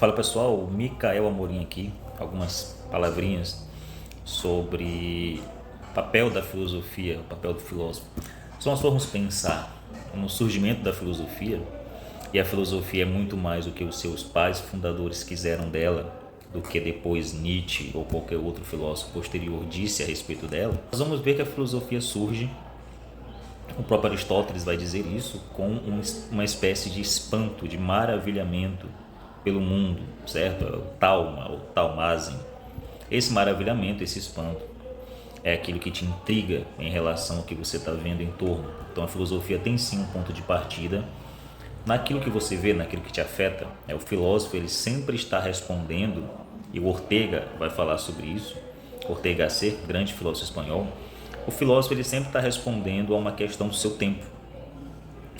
Fala pessoal, Micael Amorim aqui, algumas palavrinhas sobre o papel da filosofia, o papel do filósofo. Se nós formos pensar no surgimento da filosofia, e a filosofia é muito mais o que os seus pais fundadores quiseram dela, do que depois Nietzsche ou qualquer outro filósofo posterior disse a respeito dela, nós vamos ver que a filosofia surge, o próprio Aristóteles vai dizer isso, com uma espécie de espanto, de maravilhamento pelo mundo, certo? O tauma, o taumazen. Esse maravilhamento, esse espanto, é aquilo que te intriga em relação ao que você está vendo em torno. Então a filosofia tem sim um ponto de partida naquilo que você vê, naquilo que te afeta. O filósofo, ele sempre está respondendo, e o Ortega vai falar sobre isso, Ortega Gasset, grande filósofo espanhol. O filósofo, ele sempre está respondendo a uma questão do seu tempo,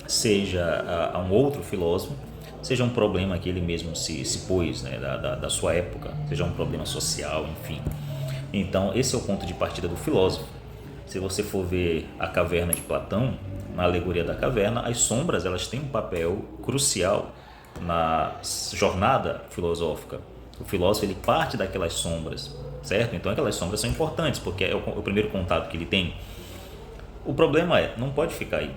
seja a um outro filósofo, seja um problema que ele mesmo se pôs, né, da sua época, seja um problema social, enfim. Então esse é o ponto de partida do filósofo. Se você for ver a caverna de Platão, na alegoria da caverna, as sombras, elas têm um papel crucial na jornada filosófica. O filósofo, ele parte daquelas sombras, certo? Então aquelas sombras são importantes, porque é o primeiro contato que ele tem. O problema não pode ficar aí.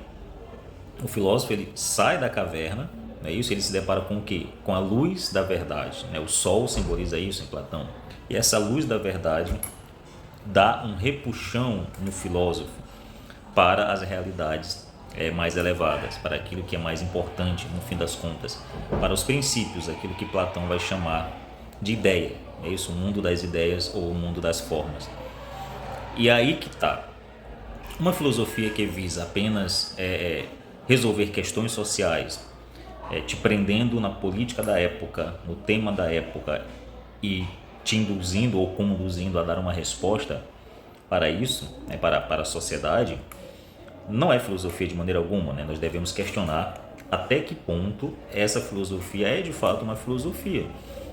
O filósofo, ele sai da caverna, não é isso? Ele se depara com o quê? Com a luz da verdade, né? O sol simboliza isso em Platão. E essa luz da verdade dá um repuxão no filósofo para as realidades mais elevadas, para aquilo que é mais importante no fim das contas, para os princípios, aquilo que Platão vai chamar de ideia, é isso, o mundo das ideias ou o mundo das formas. E aí que está. Uma filosofia que visa apenas resolver questões sociais, te prendendo na política da época, no tema da época, e te induzindo ou conduzindo a dar uma resposta para isso, para a sociedade, não é filosofia de maneira alguma, né? Nós devemos questionar até que ponto essa filosofia é de fato uma filosofia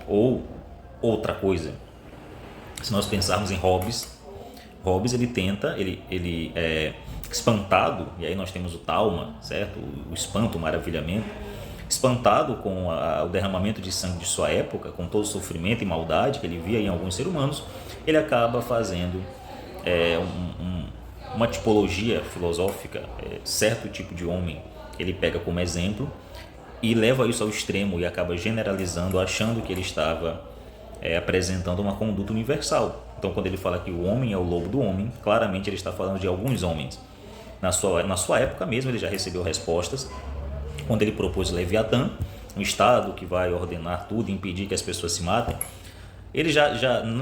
ou outra coisa. Se nós pensarmos em Hobbes, ele tenta, ele é espantado, e aí nós temos o tauma, certo? O espanto, o maravilhamento, espantado com o derramamento de sangue de sua época, com todo o sofrimento e maldade que ele via em alguns seres humanos, ele acaba fazendo uma tipologia filosófica, certo tipo de homem ele pega como exemplo e leva isso ao extremo e acaba generalizando, achando que ele estava apresentando uma conduta universal. Então, quando ele fala que o homem é o lobo do homem, claramente ele está falando de alguns homens. Na sua época mesmo, ele já recebeu respostas quando ele propôs o Leviatã, um Estado que vai ordenar tudo e impedir que as pessoas se matem. Ele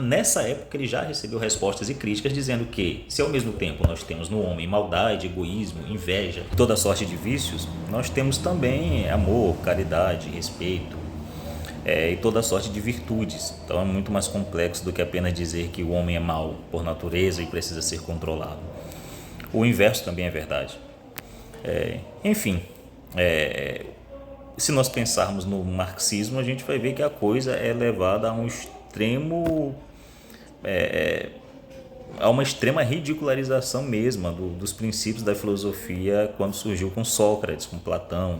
nessa época, ele já recebeu respostas e críticas dizendo que, se ao mesmo tempo nós temos no homem maldade, egoísmo, inveja, toda sorte de vícios, nós temos também amor, caridade, respeito, e toda sorte de virtudes. Então é muito mais complexo do que apenas dizer que o homem é mau por natureza e precisa ser controlado. O inverso também é verdade. Enfim, se nós pensarmos no marxismo, a gente vai ver que a coisa é levada a um extremo, a uma extrema ridicularização mesmo dos princípios da filosofia quando surgiu com Sócrates, com Platão.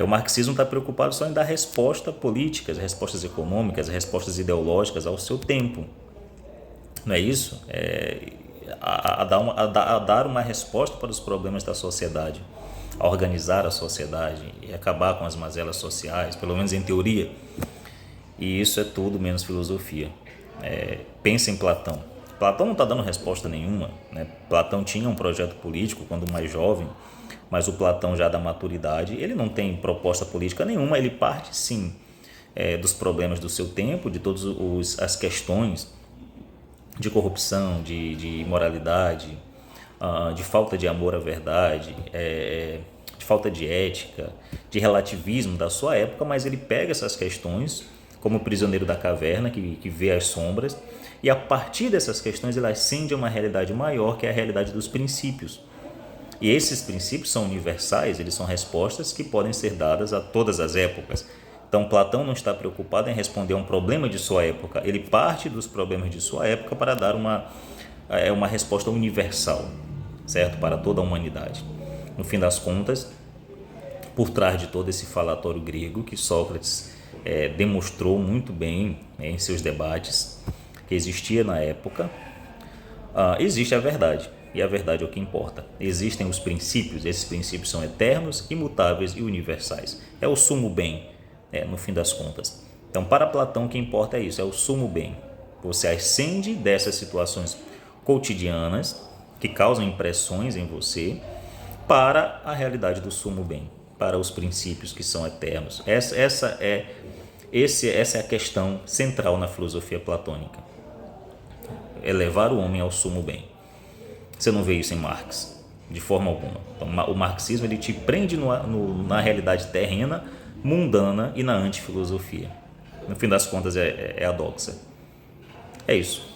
O marxismo está preocupado só em dar respostas políticas, respostas econômicas, respostas ideológicas ao seu tempo. Não é isso? A dar uma resposta para os problemas da sociedade, a organizar a sociedade e acabar com as mazelas sociais, pelo menos em teoria. E isso é tudo menos filosofia. Pensa em Platão. Platão não está dando resposta nenhuma, né? Platão tinha um projeto político quando mais jovem, mas o Platão já da maturidade, ele não tem proposta política nenhuma, ele parte sim dos problemas do seu tempo, de todas as questões de corrupção, de imoralidade, de falta de amor à verdade, de falta de ética, de relativismo da sua época, mas ele pega essas questões como o prisioneiro da caverna que vê as sombras e a partir dessas questões ele ascende a uma realidade maior, que é a realidade dos princípios. E esses princípios são universais, eles são respostas que podem ser dadas a todas as épocas. Então Platão não está preocupado em responder a um problema de sua época, ele parte dos problemas de sua época para dar uma resposta universal, certo? Para toda a humanidade. No fim das contas, por trás de todo esse falatório grego que Sócrates demonstrou muito bem, em seus debates, que existia na época. Existe a verdade, e a verdade é o que importa. Existem os princípios, esses princípios são eternos, imutáveis e universais. É o sumo bem, no fim das contas. Então, para Platão, o que importa é isso, é o sumo bem. Você ascende dessas situações cotidianas que causam impressões em você para a realidade do sumo bem, para os princípios que são eternos. Essa é a questão central na filosofia platônica. É levar o homem ao sumo bem. Você não vê isso em Marx, de forma alguma. Então, o marxismo ele te prende na realidade terrena, mundana e na antifilosofia. No fim das contas, é a doxa. É isso.